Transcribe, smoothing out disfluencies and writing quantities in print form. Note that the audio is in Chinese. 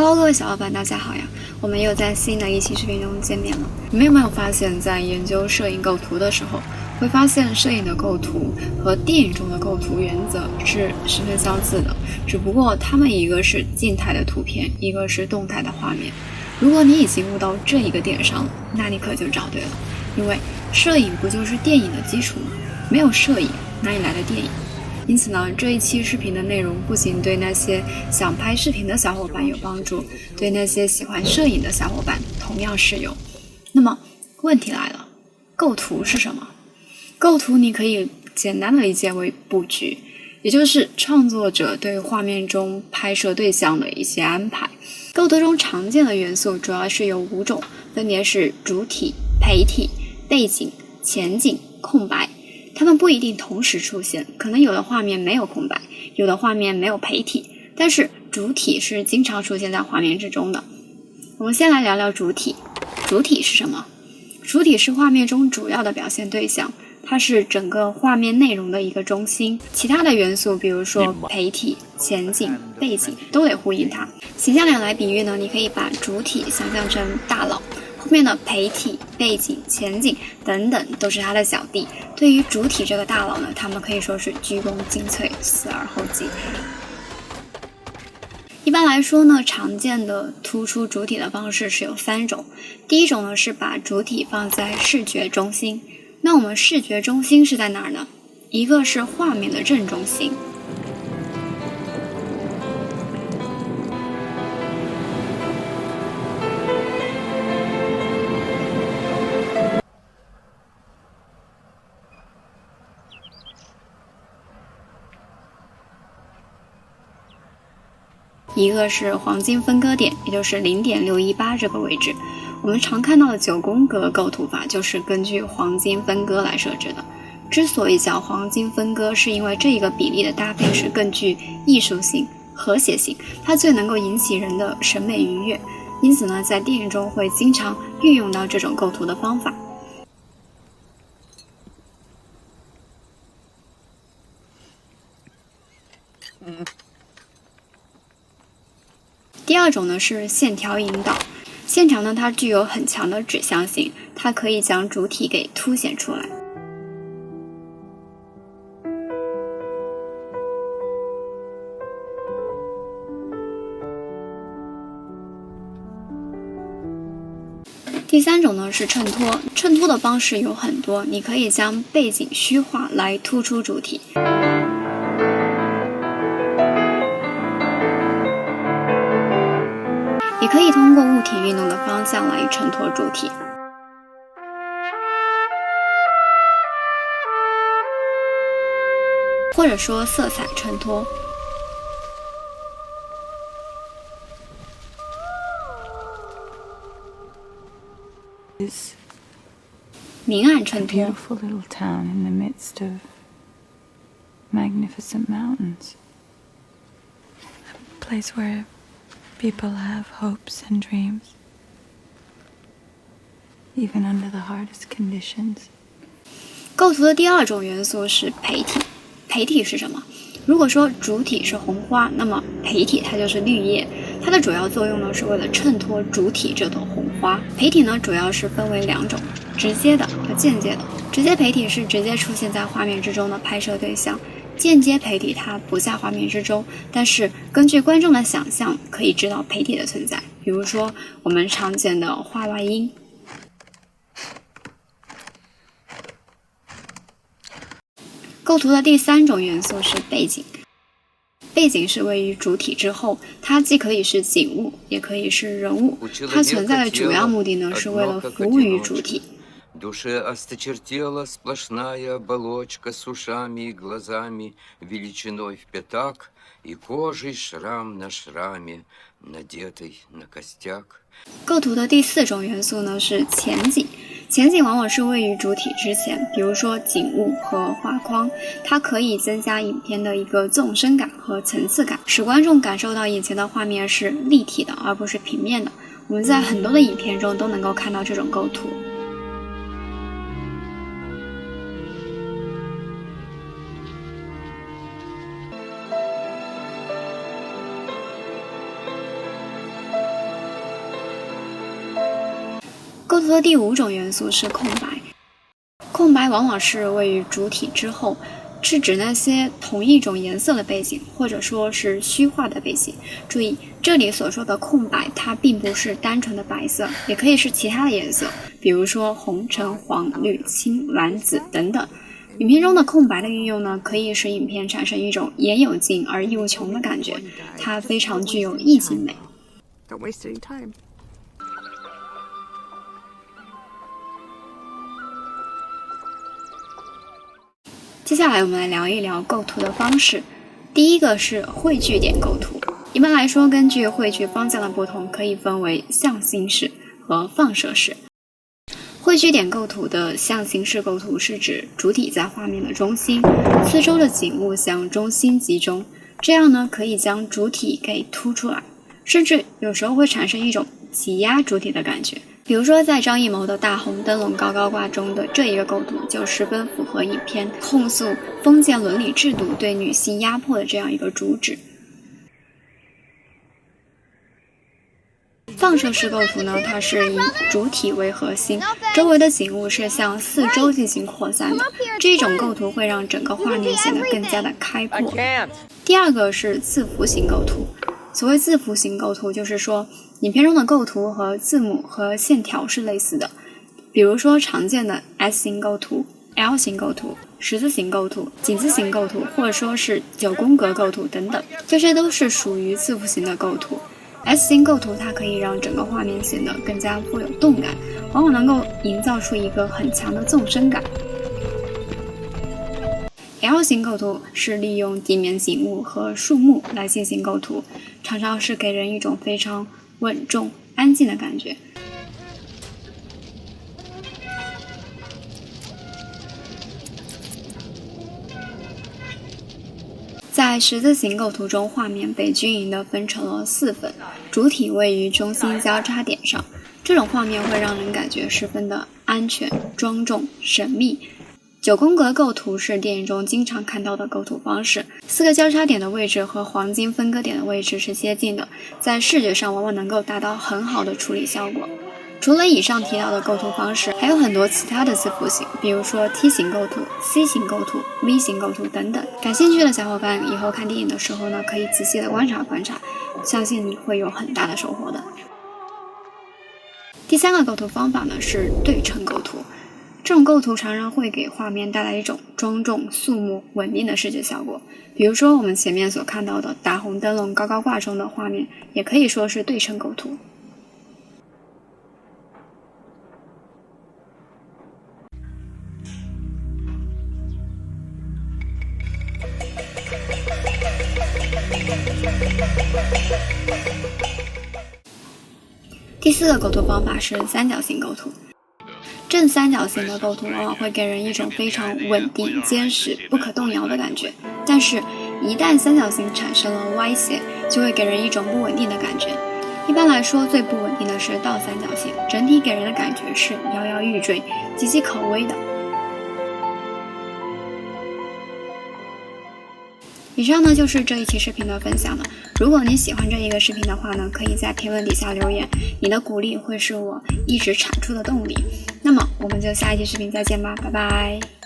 Hello，各位小伙伴，大家好呀！我们又在新的一期视频中见面了。你们有没有发现，在研究摄影构图的时候，会发现摄影的构图和电影中的构图原则是十分相似的，只不过它们一个是静态的图片，一个是动态的画面。如果你已经悟到这一个点上了，那你可就找对了，因为摄影不就是电影的基础吗？没有摄影，哪里来的电影？因此呢，这一期视频的内容不仅对那些想拍视频的小伙伴有帮助，对那些喜欢摄影的小伙伴同样适用。那么问题来了，构图是什么？构图你可以简单的理解为布局，也就是创作者对画面中拍摄对象的一些安排。构图中常见的元素主要是有5种，分别是主体、陪体、背景、前景、空白。它们不一定同时出现，可能有的画面没有空白，有的画面没有陪体，但是主体是经常出现在画面之中的。我们先来聊聊主体。主体是什么？主体是画面中主要的表现对象，它是整个画面内容的一个中心，其他的元素比如说陪体、前景、背景都得呼应它。形象点来比喻呢，你可以把主体想象成大佬，后面的陪体、背景、前景等等都是他的小弟。对于主体这个大佬呢，他们可以说是鞠躬尽瘁，死而后已。一般来说呢，常见的突出主体的方式是有3种。第一种呢是把主体放在视觉中心。那我们视觉中心是在哪儿呢？一个是画面的正中心。一个是黄金分割点，也就是0.618这个位置。我们常看到的9宫格构图法就是根据黄金分割来设置的。之所以叫黄金分割，是因为这一个比例的搭配是更具艺术性、和谐性，它最能够引起人的审美愉悦。因此呢，在电影中会经常运用到这种构图的方法。第二种呢是线条引导。线条呢，它具有很强的指向性，它可以将主体给凸显出来。第3种呢是衬托。衬托的方式有很多，你可以将背景虚化来突出主体。也可以通过物体运动的方向来衬托主体。或者说色彩衬托。明暗衬托。Beautiful little town in the midst of magnificent mountains. A place where people have hopes and dreams, even under the hardest conditions. 构图的第2种元素是陪体。陪体是什么？如果说主体是红花，那么陪体它就是绿叶。它的主要作用呢是为了衬托主体这朵红花。陪体呢主要是分为2种，直接的和间接的。直接陪体是直接出现在画面之中的拍摄对象。间接陪体它不在画面之中，但是根据观众的想象可以知道陪体的存在，比如说我们常见的画外音。构图的第3种元素是背景。背景是位于主体之后，它既可以是景物，也可以是人物。它存在的主要目的呢是为了服务于主体。Душе осточертела сплошная оболочка с ушами и глазами, величиной в пятак, и кожей шрам на шраме, надетый на костяк. 构图的第4种元素呢是前景。前景往往是位于主体之前，比如说景物和画框，它可以增加影片的一个纵深感和层次感，使观众感受到眼前的画面是立体的，而不是平面的。我们在很多的影片中都能够看到这种构图。构图的第5种元素是空白。空白往往是位于主体之后，是指那些同一种颜色的背景，或者说是虚化的背景。注意，这里所说的空白，它并不是单纯的白色，也可以是其他的颜色，比如说红、橙、黄、绿、青、蓝、紫等等。影片中的空白的运用呢，可以使影片产生一种言有尽而意无穷的感觉，它非常具有意境美。Don't waste any time. 接下来我们来聊一聊构图的方式。第一个是汇聚点构图。一般来说，根据汇聚方向的不同，可以分为向心式和放射式。汇聚点构图的向心式构图是指主体在画面的中心，四周的景物向中心集中，这样呢可以将主体给突出来，甚至有时候会产生一种挤压主体的感觉。比如说在张艺谋的大红灯笼高高挂中的这一个构图，就十分符合影片控诉封建伦理制度对女性压迫的这样一个主旨。放射式构图呢，它是以主体为核心，周围的景物是向四周进行扩散的，这种构图会让整个画面显得更加的开阔。第二个是字符型构图。所谓字符型构图，就是说影片中的构图和字母和线条是类似的，比如说常见的 S 型构图、L 型构图、十字形构图、井字形构图，或者说是9宫格构图等等，这些都是属于字符型的构图。S 型构图它可以让整个画面显得更加富有动感，往往能够营造出一个很强的纵深感。L 型构图是利用地面景物和树木来进行构图，常常是给人一种非常稳重、安静的感觉。在十字形构图中，画面被均匀地分成了4份，主体位于中心交叉点上。这种画面会让人感觉十分的安全、庄重、神秘。9宫格构图是电影中经常看到的构图方式，4个交叉点的位置和黄金分割点的位置是接近的，在视觉上往往能够达到很好的处理效果。除了以上提到的构图方式，还有很多其他的字符型，比如说 T 型构图、C 型构图、V 型构图等等。感兴趣的小伙伴以后看电影的时候呢，可以仔细的观察，相信你会有很大的收获的。第3个构图方法呢是对称构图。这种构图常常会给画面带来一种庄重、肃穆、稳定的视觉效果。比如说我们前面所看到的大红灯笼高高挂中的画面，也可以说是对称构图。第4个构图方法是三角形构图。正三角形的构图往往会给人一种非常稳定、坚实、不可动摇的感觉，但是一旦三角形产生了歪斜，就会给人一种不稳定的感觉。一般来说，最不稳定的是倒三角形，整体给人的感觉是摇摇欲坠、岌岌可危的。以上呢就是这一期视频的分享了。如果你喜欢这一个视频的话呢，可以在评论底下留言，你的鼓励会是我一直产出的动力。那么我们就下一期视频再见吧，拜拜。